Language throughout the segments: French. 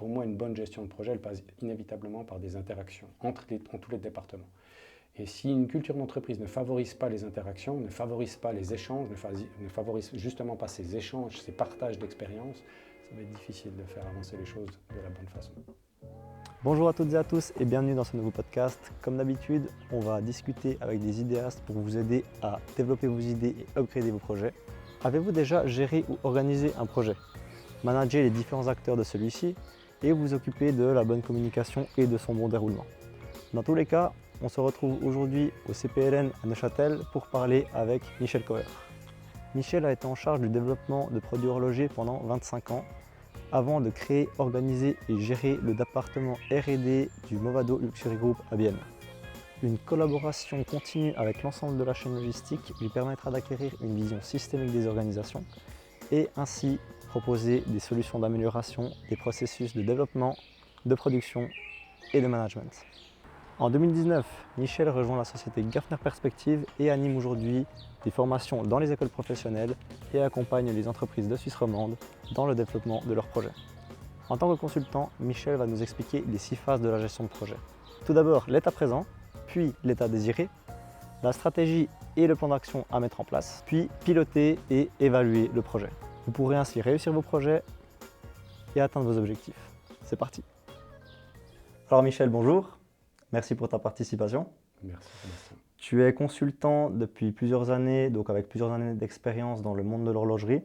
pour moi, une bonne gestion de projet, elle passe inévitablement par des interactions entre tous les départements. Et si une culture d'entreprise ne favorise pas les interactions, ne favorise pas les échanges, ne favorise justement pas ces échanges, ces partages d'expériences, ça va être difficile de faire avancer les choses de la bonne façon. Bonjour à toutes et à tous et bienvenue dans ce nouveau podcast. Comme d'habitude, on va discuter avec des idéastes pour vous aider à développer vos idées et upgrader vos projets. Avez-vous déjà géré ou organisé un projet? Managez les différents acteurs de celui-ci et vous occupez de la bonne communication et de son bon déroulement. Dans tous les cas, on se retrouve aujourd'hui au CPLN à Neuchâtel pour parler avec Michel Coher. Michel a été en charge du développement de produits horlogers pendant 25 ans avant de créer, organiser et gérer le département R&D du Movado Luxury Group à Bienne. Une collaboration continue avec l'ensemble de la chaîne logistique lui permettra d'acquérir une vision systémique des organisations et ainsi proposer des solutions d'amélioration des processus de développement, de production et de management. En 2019, Michel rejoint la société Gartner Perspective et anime aujourd'hui des formations dans les écoles professionnelles et accompagne les entreprises de Suisse romande dans le développement de leurs projets. En tant que consultant, Michel va nous expliquer les 6 phases de la gestion de projet. Tout d'abord, l'état présent, puis l'état désiré, la stratégie et le plan d'action à mettre en place, puis piloter et évaluer le projet. Vous pourrez ainsi réussir vos projets et atteindre vos objectifs. C'est parti. Alors Michel, bonjour. Merci pour ta participation. Merci Sébastien. Tu es consultant depuis plusieurs années, donc avec plusieurs années d'expérience dans le monde de l'horlogerie.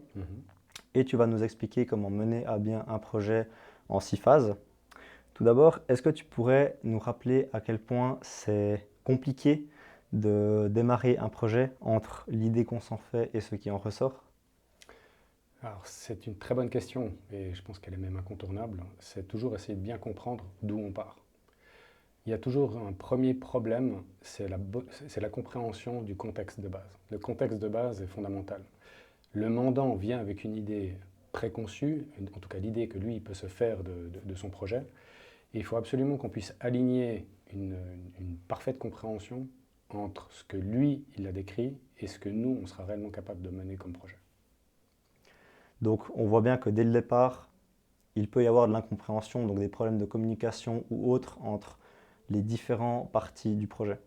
Et tu vas nous expliquer comment mener à bien un projet en 6 phases. Tout d'abord, est-ce que tu pourrais nous rappeler à quel point c'est compliqué de démarrer un projet entre l'idée qu'on s'en fait et ce qui en ressort? Alors, c'est une très bonne question et je pense qu'elle est même incontournable. C'est toujours essayer de bien comprendre d'où on part. Il y a toujours un premier problème, c'est la compréhension du contexte de base. Le contexte de base est fondamental. Le mandant vient avec une idée préconçue, en tout cas l'idée que lui il peut se faire de son projet, et il faut absolument qu'on puisse aligner une parfaite compréhension entre ce que lui il a décrit et ce que nous on sera réellement capable de mener comme projet. Donc on voit bien que dès le départ, il peut y avoir de l'incompréhension, donc des problèmes de communication ou autres entre les différentes parties du projet.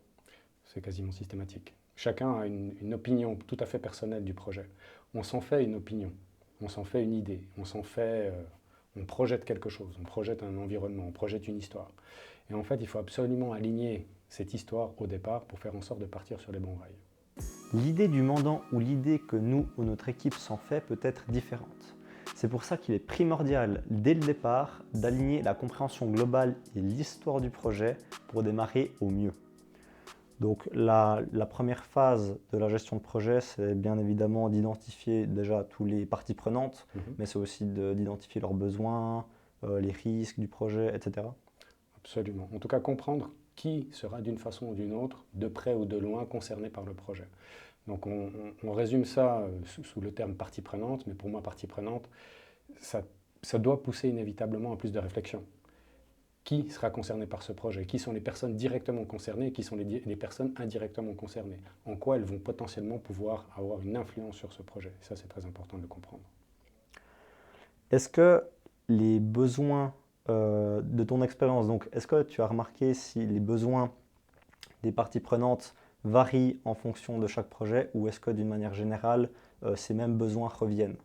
C'est quasiment systématique. Chacun a une opinion tout à fait personnelle du projet. On s'en fait une opinion, on s'en fait une idée, on projette quelque chose, on projette un environnement, on projette une histoire. Et en fait, il faut absolument aligner cette histoire au départ pour faire en sorte de partir sur les bons rails. L'idée du mandant ou l'idée que nous ou notre équipe s'en fait peut être différente. C'est pour ça qu'il est primordial, dès le départ, d'aligner la compréhension globale et l'histoire du projet pour démarrer au mieux. Donc la première phase de la gestion de projet, c'est bien évidemment d'identifier déjà toutes les parties prenantes, mais c'est aussi d'identifier leurs besoins, les risques du projet, etc. Absolument. En tout cas, comprendre qui sera d'une façon ou d'une autre, de près ou de loin, concerné par le projet. Donc on résume ça sous le terme partie prenante, mais pour moi, partie prenante, ça doit pousser inévitablement à plus de réflexion. Qui sera concerné par ce projet? Qui sont les personnes directement concernées et qui sont les personnes indirectement concernées? En quoi elles vont potentiellement pouvoir avoir une influence sur ce projet? Et ça, c'est très important de le comprendre. Est-ce que les besoins de ton expérience, donc est-ce que tu as remarqué si les besoins des parties prenantes varient en fonction de chaque projet ou est-ce que d'une manière générale, ces mêmes besoins reviennent?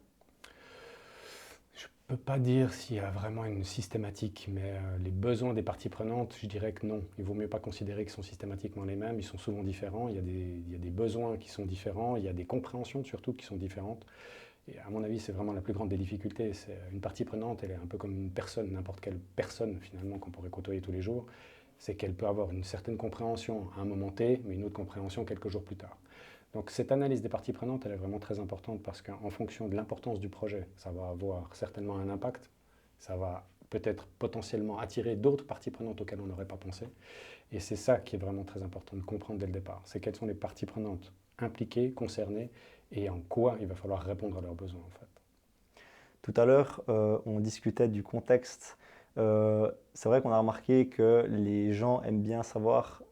Je ne peux pas dire s'il y a vraiment une systématique, mais les besoins des parties prenantes, je dirais que non. Il vaut mieux pas considérer qu'ils sont systématiquement les mêmes, ils sont souvent différents, il y a des besoins qui sont différents, il y a des compréhensions surtout qui sont différentes. Et à mon avis, c'est vraiment la plus grande des difficultés. C'est une partie prenante, elle est un peu comme une personne, n'importe quelle personne finalement qu'on pourrait côtoyer tous les jours. C'est qu'elle peut avoir une certaine compréhension à un moment T, mais une autre compréhension quelques jours plus tard. Donc cette analyse des parties prenantes, elle est vraiment très importante parce qu'en fonction de l'importance du projet, ça va avoir certainement un impact, ça va peut-être potentiellement attirer d'autres parties prenantes auxquelles on n'aurait pas pensé. Et c'est ça qui est vraiment très important de comprendre dès le départ. C'est quelles sont les parties prenantes impliquées, concernées, et en quoi il va falloir répondre à leurs besoins en fait. Tout à l'heure, on discutait du contexte. C'est vrai qu'on a remarqué que les gens aiment bien savoir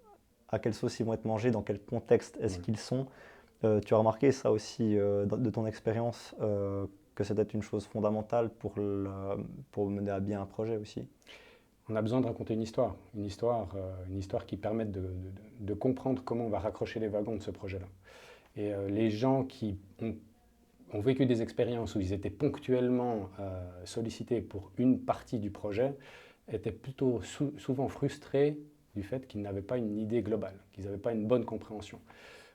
à quelle sauce ils vont être mangés, dans quel contexte est-ce qu'ils sont. Tu as remarqué ça aussi de ton expérience que c'était une chose fondamentale pour mener à bien un projet aussi. On a besoin de raconter une histoire qui permette de comprendre comment on va raccrocher les wagons de ce projet-là. Et les gens qui ont vécu des expériences où ils étaient ponctuellement sollicités pour une partie du projet étaient plutôt souvent frustrés du fait qu'ils n'avaient pas une idée globale, qu'ils n'avaient pas une bonne compréhension.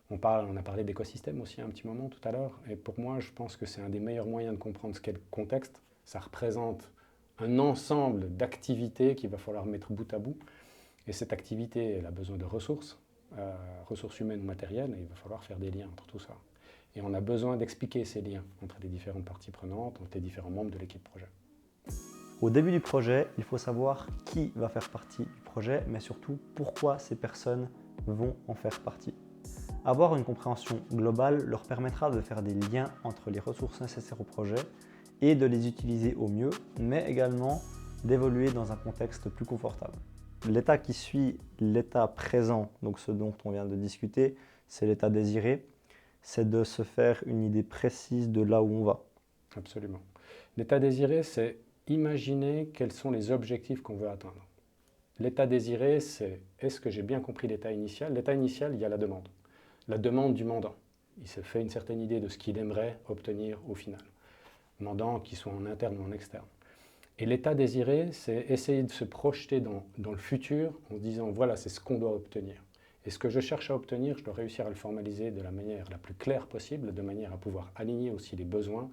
On a parlé d'écosystème aussi un petit moment tout à l'heure, et pour moi, je pense que c'est un des meilleurs moyens de comprendre ce qu'est le contexte. Ça représente un ensemble d'activités qu'il va falloir mettre bout à bout, et cette activité, elle a besoin de ressources humaines ou matérielles, et il va falloir faire des liens entre tout ça. Et on a besoin d'expliquer ces liens entre les différentes parties prenantes, entre les différents membres de l'équipe projet. Au début du projet, il faut savoir qui va faire partie du projet, mais surtout pourquoi ces personnes vont en faire partie. Avoir une compréhension globale leur permettra de faire des liens entre les ressources nécessaires au projet et de les utiliser au mieux, mais également d'évoluer dans un contexte plus confortable. L'état qui suit l'état présent, donc ce dont on vient de discuter, c'est l'état désiré, c'est de se faire une idée précise de là où on va. Absolument. L'état désiré, c'est imaginer quels sont les objectifs qu'on veut atteindre. L'état désiré, c'est est-ce que j'ai bien compris l'état initial? L'état initial, il y a la demande du mandant. Il se fait une certaine idée de ce qu'il aimerait obtenir au final. Mandant qui soit en interne ou en externe. Et l'état désiré, c'est essayer de se projeter dans le futur en se disant voilà, c'est ce qu'on doit obtenir. Et ce que je cherche à obtenir, je dois réussir à le formaliser de la manière la plus claire possible, de manière à pouvoir aligner aussi les besoins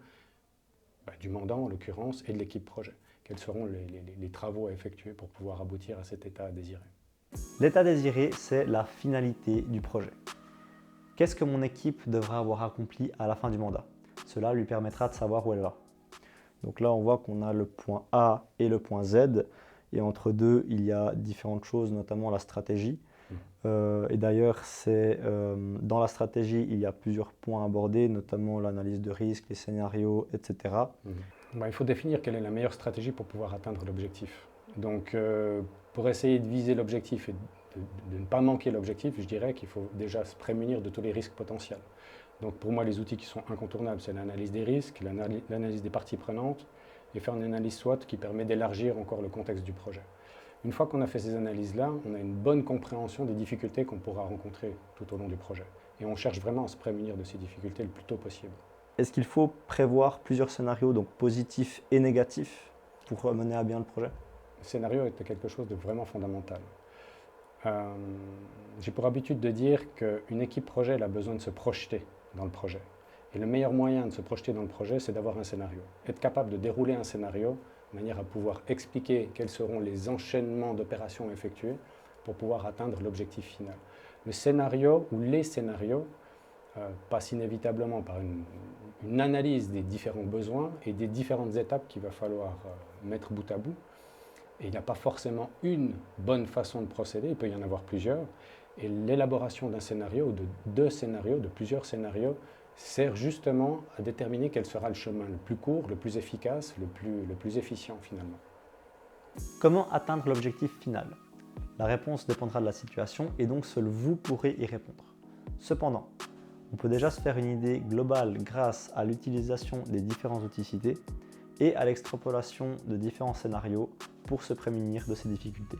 du mandant en l'occurrence et de l'équipe projet. Quels seront les travaux à effectuer pour pouvoir aboutir à cet état désiré? L'état désiré, c'est la finalité du projet. Qu'est-ce que mon équipe devra avoir accompli à la fin du mandat? Cela lui permettra de savoir où elle va. Donc là, on voit qu'on a le point A et le point Z. Et entre deux, il y a différentes choses, notamment la stratégie. Et d'ailleurs, dans la stratégie, il y a plusieurs points abordés, notamment l'analyse de risque, les scénarios, etc. Il faut définir quelle est la meilleure stratégie pour pouvoir atteindre l'objectif. Donc, pour essayer de viser l'objectif et de ne pas manquer l'objectif, je dirais qu'il faut déjà se prémunir de tous les risques potentiels. Donc, pour moi, les outils qui sont incontournables, c'est l'analyse des risques, l'analyse des parties prenantes et faire une analyse SWOT qui permet d'élargir encore le contexte du projet. Une fois qu'on a fait ces analyses-là, on a une bonne compréhension des difficultés qu'on pourra rencontrer tout au long du projet. Et on cherche vraiment à se prémunir de ces difficultés le plus tôt possible. Est-ce qu'il faut prévoir plusieurs scénarios, donc positifs et négatifs, pour mener à bien le projet? Le scénario est quelque chose de vraiment fondamental. J'ai pour habitude de dire qu'une équipe projet elle a besoin de se projeter dans le projet. Et le meilleur moyen de se projeter dans le projet, c'est d'avoir un scénario. Être capable de dérouler un scénario de manière à pouvoir expliquer quels seront les enchaînements d'opérations effectués pour pouvoir atteindre l'objectif final. Le scénario ou les scénarios passe inévitablement par une analyse des différents besoins et des différentes étapes qu'il va falloir mettre bout à bout. Et il n'y a pas forcément une bonne façon de procéder, il peut y en avoir plusieurs. Et l'élaboration d'un scénario, de plusieurs scénarios, sert justement à déterminer quel sera le chemin le plus court, le plus efficace, le plus efficient finalement. Comment atteindre l'objectif final? La réponse dépendra de la situation et donc seul vous pourrez y répondre. Cependant, on peut déjà se faire une idée globale grâce à l'utilisation des différents outils cités et à l'extrapolation de différents scénarios pour se prémunir de ces difficultés.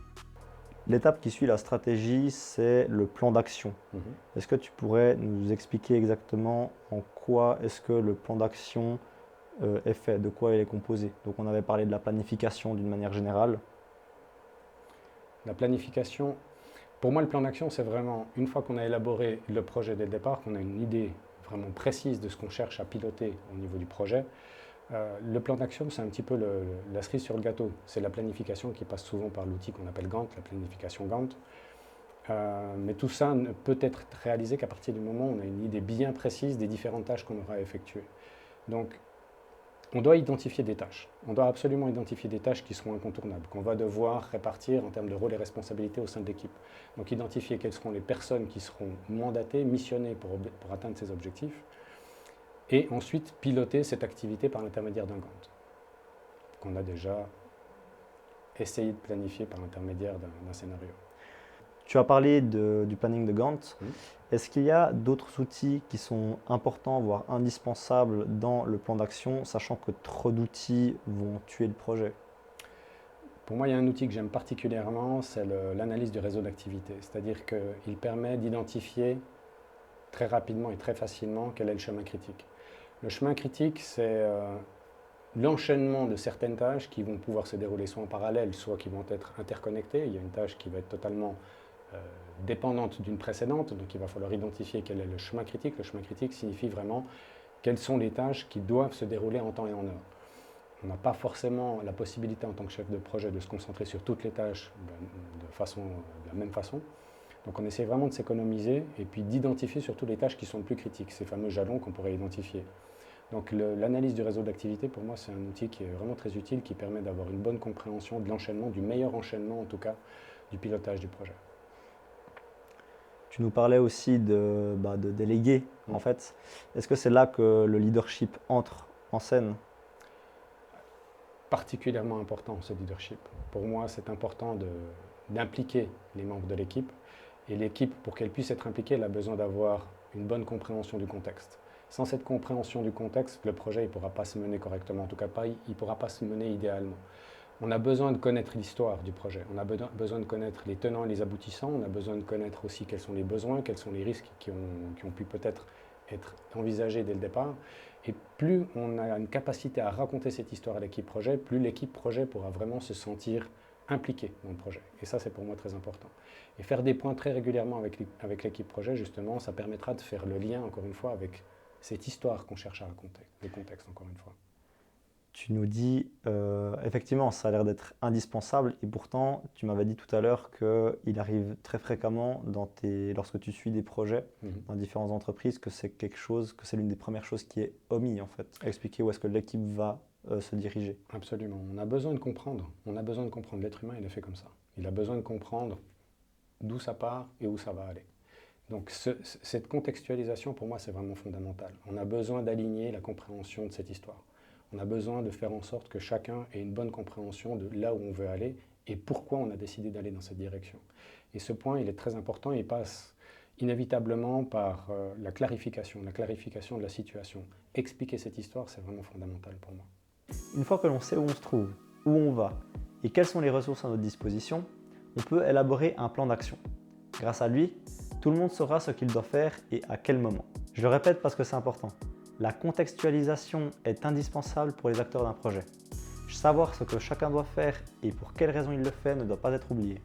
L'étape qui suit la stratégie, c'est le plan d'action. Est-ce que tu pourrais nous expliquer exactement en quoi est-ce que le plan d'action est fait, de quoi il est composé? Donc on avait parlé de la planification d'une manière générale. La planification, pour moi le plan d'action c'est vraiment, une fois qu'on a élaboré le projet dès le départ, qu'on a une idée vraiment précise de ce qu'on cherche à piloter au niveau du projet, le plan d'action, c'est un petit peu la cerise sur le gâteau. C'est la planification qui passe souvent par l'outil qu'on appelle Gantt, la planification Gantt. Mais tout ça ne peut être réalisé qu'à partir du moment où on a une idée bien précise des différentes tâches qu'on aura à effectuer. Donc, on doit identifier des tâches. On doit absolument identifier des tâches qui seront incontournables, qu'on va devoir répartir en termes de rôles et responsabilités au sein de l'équipe. Donc, identifier quelles seront les personnes qui seront mandatées, missionnées pour atteindre ces objectifs. Et ensuite piloter cette activité par l'intermédiaire d'un Gantt, qu'on a déjà essayé de planifier par l'intermédiaire d'un scénario. Tu as parlé du planning de Gantt. Mhm. Est-ce qu'il y a d'autres outils qui sont importants, voire indispensables dans le plan d'action, sachant que trop d'outils vont tuer le projet? Pour moi, il y a un outil que j'aime particulièrement, c'est l'analyse du réseau d'activité. C'est-à-dire qu'il permet d'identifier très rapidement et très facilement quel est le chemin critique. Le chemin critique, c'est l'enchaînement de certaines tâches qui vont pouvoir se dérouler soit en parallèle, soit qui vont être interconnectées. Il y a une tâche qui va être totalement dépendante d'une précédente, donc il va falloir identifier quel est le chemin critique. Le chemin critique signifie vraiment quelles sont les tâches qui doivent se dérouler en temps et en heure. On n'a pas forcément la possibilité en tant que chef de projet de se concentrer sur toutes les tâches de la même façon. Donc on essaie vraiment de s'économiser et puis d'identifier surtout les tâches qui sont les plus critiques, ces fameux jalons qu'on pourrait identifier. Donc l'analyse du réseau d'activité, pour moi, c'est un outil qui est vraiment très utile, qui permet d'avoir une bonne compréhension de l'enchaînement, du meilleur enchaînement en tout cas, du pilotage du projet. Tu nous parlais aussi de déléguer, en fait. Est-ce que c'est là que le leadership entre en scène? Particulièrement important, ce leadership. Pour moi, c'est important d'impliquer les membres de l'équipe. Et l'équipe, pour qu'elle puisse être impliquée, elle a besoin d'avoir une bonne compréhension du contexte. Sans cette compréhension du contexte, le projet ne pourra pas se mener correctement, en tout cas il ne pourra pas se mener idéalement. On a besoin de connaître l'histoire du projet, on a besoin de connaître les tenants et les aboutissants, on a besoin de connaître aussi quels sont les besoins, quels sont les risques qui ont pu peut-être être envisagés dès le départ. Et plus on a une capacité à raconter cette histoire à l'équipe projet, plus l'équipe projet pourra vraiment se sentir impliquée dans le projet. Et ça, c'est pour moi très important. Et faire des points très régulièrement avec l'équipe projet, justement, ça permettra de faire le lien, encore une fois, avec cette histoire qu'on cherche à raconter, le contexte, encore une fois. Tu nous dis, effectivement, ça a l'air d'être indispensable et pourtant, tu m'avais dit tout à l'heure qu'il arrive très fréquemment lorsque tu suis des projets dans différentes entreprises que c'est quelque chose, que c'est l'une des premières choses qui est omis en fait. Expliquer où est-ce que l'équipe va se diriger. Absolument. On a besoin de comprendre. On a besoin de comprendre. L'être humain, il est fait comme ça. Il a besoin de comprendre d'où ça part et où ça va aller. Donc cette contextualisation, pour moi, c'est vraiment fondamental. On a besoin d'aligner la compréhension de cette histoire. On a besoin de faire en sorte que chacun ait une bonne compréhension de là où on veut aller et pourquoi on a décidé d'aller dans cette direction. Et ce point, il est très important, il passe inévitablement par la clarification de la situation. Expliquer cette histoire, c'est vraiment fondamental pour moi. Une fois que l'on sait où on se trouve, où on va et quelles sont les ressources à notre disposition, on peut élaborer un plan d'action. Grâce à lui, tout le monde saura ce qu'il doit faire et à quel moment. Je le répète parce que c'est important. La contextualisation est indispensable pour les acteurs d'un projet. Savoir ce que chacun doit faire et pour quelles raisons il le fait ne doit pas être oublié.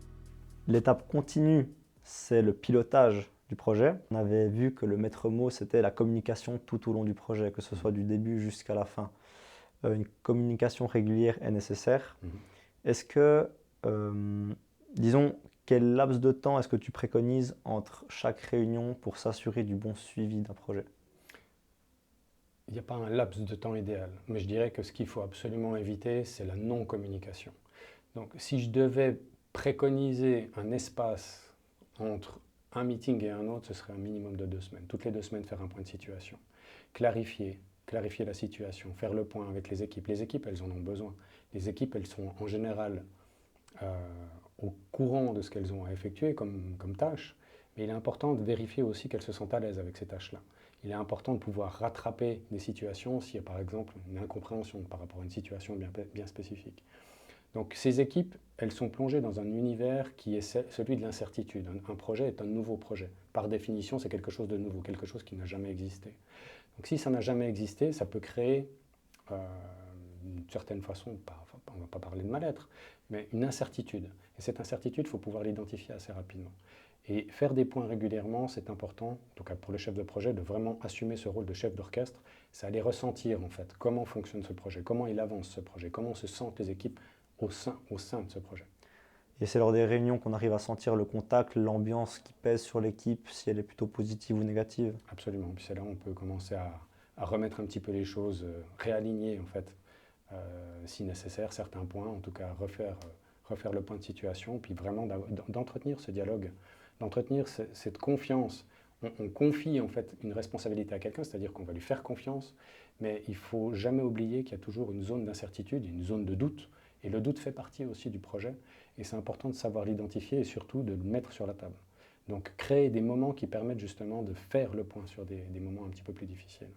L'étape continue, c'est le pilotage du projet. On avait vu que le maître mot, c'était la communication tout au long du projet, que ce soit du début jusqu'à la fin. Une communication régulière est nécessaire. Est-ce que, disons, quel laps de temps est-ce que tu préconises entre chaque réunion pour s'assurer du bon suivi d'un projet? Il n'y a pas un laps de temps idéal, mais je dirais que ce qu'il faut absolument éviter, c'est la non-communication. Donc si je devais préconiser un espace entre un meeting et un autre, ce serait un minimum de 2 semaines. Toutes les 2 semaines, faire un point de situation. Clarifier la situation, faire le point avec les équipes. Les équipes, elles en ont besoin. Les équipes, elles sont en général au courant de ce qu'elles ont à effectuer comme tâche, mais il est important de vérifier aussi qu'elles se sentent à l'aise avec ces tâches-là. Il est important de pouvoir rattraper des situations s'il y a par exemple une incompréhension par rapport à une situation bien spécifique. Donc ces équipes, elles sont plongées dans un univers qui est celui de l'incertitude. Un projet est un nouveau projet. Par définition, c'est quelque chose de nouveau, quelque chose qui n'a jamais existé. Donc si ça n'a jamais existé, ça peut créer d'une certaine façon, on ne va pas parler de mal-être, mais une incertitude. Et cette incertitude, il faut pouvoir l'identifier assez rapidement. Et faire des points régulièrement, c'est important, en tout cas pour le chef de projet, de vraiment assumer ce rôle de chef d'orchestre. C'est aller ressentir en fait comment fonctionne ce projet, comment il avance ce projet, comment se sentent les équipes au sein de ce projet. Et c'est lors des réunions qu'on arrive à sentir le contact, l'ambiance qui pèse sur l'équipe, si elle est plutôt positive ou négative. Absolument, puis c'est là où on peut commencer à remettre un petit peu les choses, réaligner en fait, si nécessaire, certains points, en tout cas refaire le point de situation, puis vraiment d'entretenir ce dialogue, d'entretenir cette confiance. On confie en fait une responsabilité à quelqu'un, c'est-à-dire qu'on va lui faire confiance, mais il ne faut jamais oublier qu'il y a toujours une zone d'incertitude, une zone de doute, Et le doute fait partie aussi du projet, et c'est important de savoir l'identifier et surtout de le mettre sur la table. Donc créer des moments qui permettent justement de faire le point sur des moments un petit peu plus difficiles.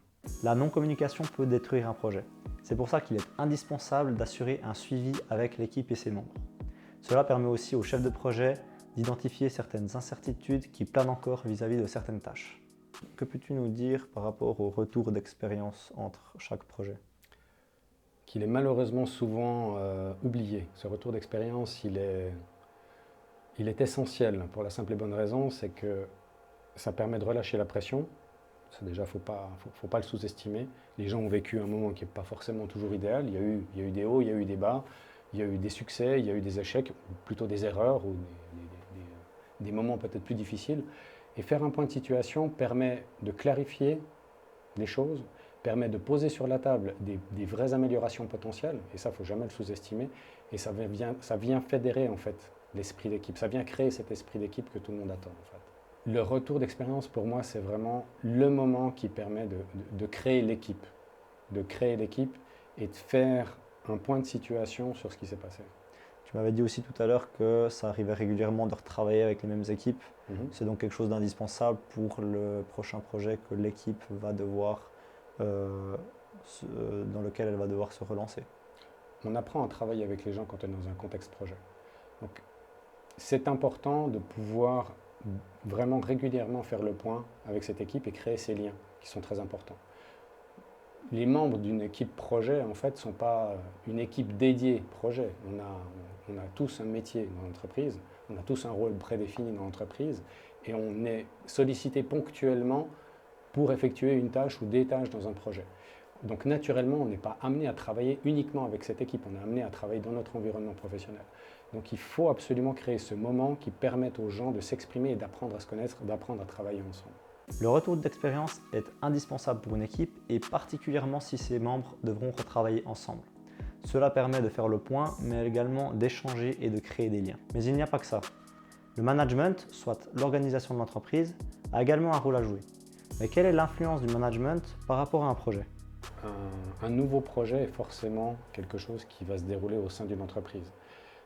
La non-communication peut détruire un projet. C'est pour ça qu'il est indispensable d'assurer un suivi avec l'équipe et ses membres. Cela permet aussi au chef de projet d'identifier certaines incertitudes qui planent encore vis-à-vis de certaines tâches. Que peux-tu nous dire par rapport au retour d'expérience entre chaque projet? Qu'il est malheureusement souvent oublié. Ce retour d'expérience, il est essentiel pour la simple et bonne raison, c'est que ça permet de relâcher la pression. Ça déjà, il ne faut pas le sous-estimer. Les gens ont vécu un moment qui n'est pas forcément toujours idéal. Il y a eu des hauts, il y a eu des bas, il y a eu des succès, il y a eu des échecs, ou plutôt des erreurs, ou des moments peut-être plus difficiles. Et faire un point de situation permet de clarifier les choses, permet de poser sur la table des vraies améliorations potentielles, et ça, il ne faut jamais le sous-estimer, et ça vient fédérer en fait l'esprit d'équipe, ça vient créer cet esprit d'équipe que tout le monde attend en fait. Le retour d'expérience pour moi, c'est vraiment le moment qui permet de créer l'équipe, et de faire un point de situation sur ce qui s'est passé. Tu m'avais dit aussi tout à l'heure que ça arrivait régulièrement de retravailler avec les mêmes équipes. C'est donc quelque chose d'indispensable pour le prochain projet que l'équipe va devoir, dans lequel elle va devoir se relancer. On apprend à travailler avec les gens quand on est dans un contexte projet. Donc, c'est important de pouvoir vraiment régulièrement faire le point avec cette équipe et créer ces liens qui sont très importants. Les membres d'une équipe projet, en fait, ne sont pas une équipe dédiée projet. On a tous un métier dans l'entreprise, on a tous un rôle prédéfini dans l'entreprise et on est sollicité ponctuellement pour effectuer une tâche ou des tâches dans un projet. Donc naturellement, on n'est pas amené à travailler uniquement avec cette équipe, on est amené à travailler dans notre environnement professionnel. Donc il faut absolument créer ce moment qui permette aux gens de s'exprimer et d'apprendre à se connaître, d'apprendre à travailler ensemble. Le retour d'expérience est indispensable pour une équipe et particulièrement si ses membres devront retravailler ensemble. Cela permet de faire le point, mais également d'échanger et de créer des liens. Mais il n'y a pas que ça. Le management, soit l'organisation de l'entreprise, a également un rôle à jouer. Mais quelle est l'influence du management par rapport à un projet? Un nouveau projet est forcément quelque chose qui va se dérouler au sein d'une entreprise.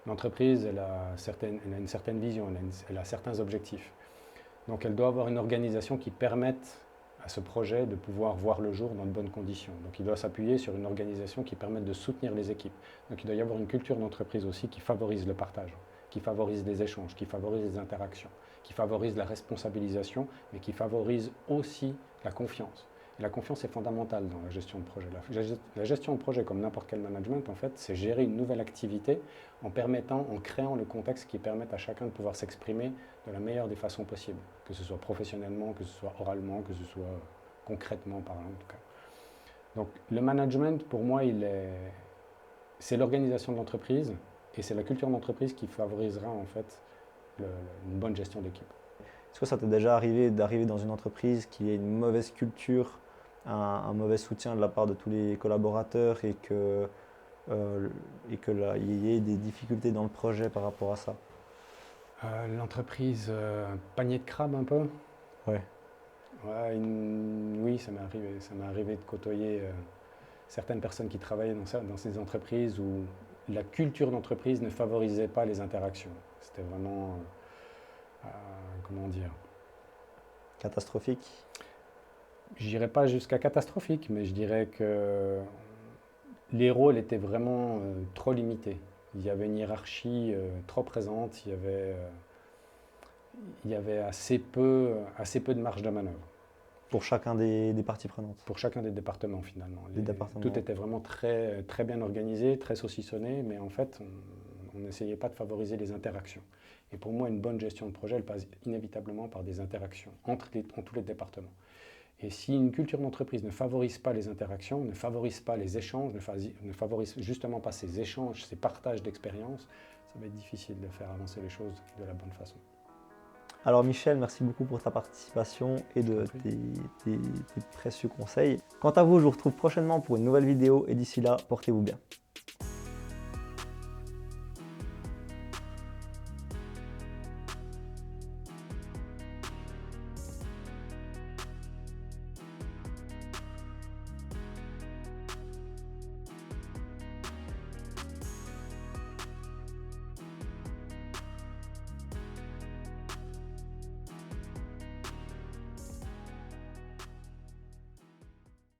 L'entreprise, elle a une certaine vision, elle a certains objectifs. Donc elle doit avoir une organisation qui permette à ce projet de pouvoir voir le jour dans de bonnes conditions. Donc il doit s'appuyer sur une organisation qui permette de soutenir les équipes. Donc il doit y avoir une culture d'entreprise aussi qui favorise le partage, qui favorise les échanges, qui favorise les interactions, qui favorise la responsabilisation, mais qui favorise aussi la confiance. Et la confiance est fondamentale dans la gestion de projet. La gestion de projet, comme n'importe quel management, en fait, c'est gérer une nouvelle activité en créant le contexte qui permette à chacun de pouvoir s'exprimer de la meilleure des façons possibles, que ce soit professionnellement, que ce soit oralement, que ce soit concrètement parlant en tout cas. Donc le management, pour moi, c'est l'organisation de l'entreprise et c'est la culture d'entreprise qui favorisera en fait une bonne gestion d'équipe. Est-ce que ça t'est déjà arrivé d'arriver dans une entreprise qui ait une mauvaise culture, un mauvais soutien de la part de tous les collaborateurs et qu'il y ait des difficultés dans le projet par rapport à ça? L'entreprise panier de crabe un peu. Ouais. Ouais, oui, ça m'est arrivé de côtoyer certaines personnes qui travaillaient dans ces entreprises où la culture d'entreprise ne favorisait pas les interactions. C'était vraiment, comment dire, Catastrophique? je dirais pas jusqu'à catastrophique, mais je dirais que les rôles étaient vraiment trop limités. Il y avait une hiérarchie trop présente, il y avait assez peu de marge de manœuvre. Pour chacun des parties prenantes? Pour chacun des départements finalement. Départements. Tout était vraiment très, très bien organisé, très saucissonné, mais en fait, on n'essayait pas de favoriser les interactions. Et pour moi, une bonne gestion de projet, elle passe inévitablement par des interactions entre tous les départements. Et si une culture d'entreprise ne favorise pas les interactions, ne favorise pas les échanges, ne favorise justement pas ces échanges, ces partages d'expériences, ça va être difficile de faire avancer les choses de la bonne façon. Alors Michel, merci beaucoup pour ta participation et de tes précieux conseils. Quant à vous, je vous retrouve prochainement pour une nouvelle vidéo et d'ici là, portez-vous bien.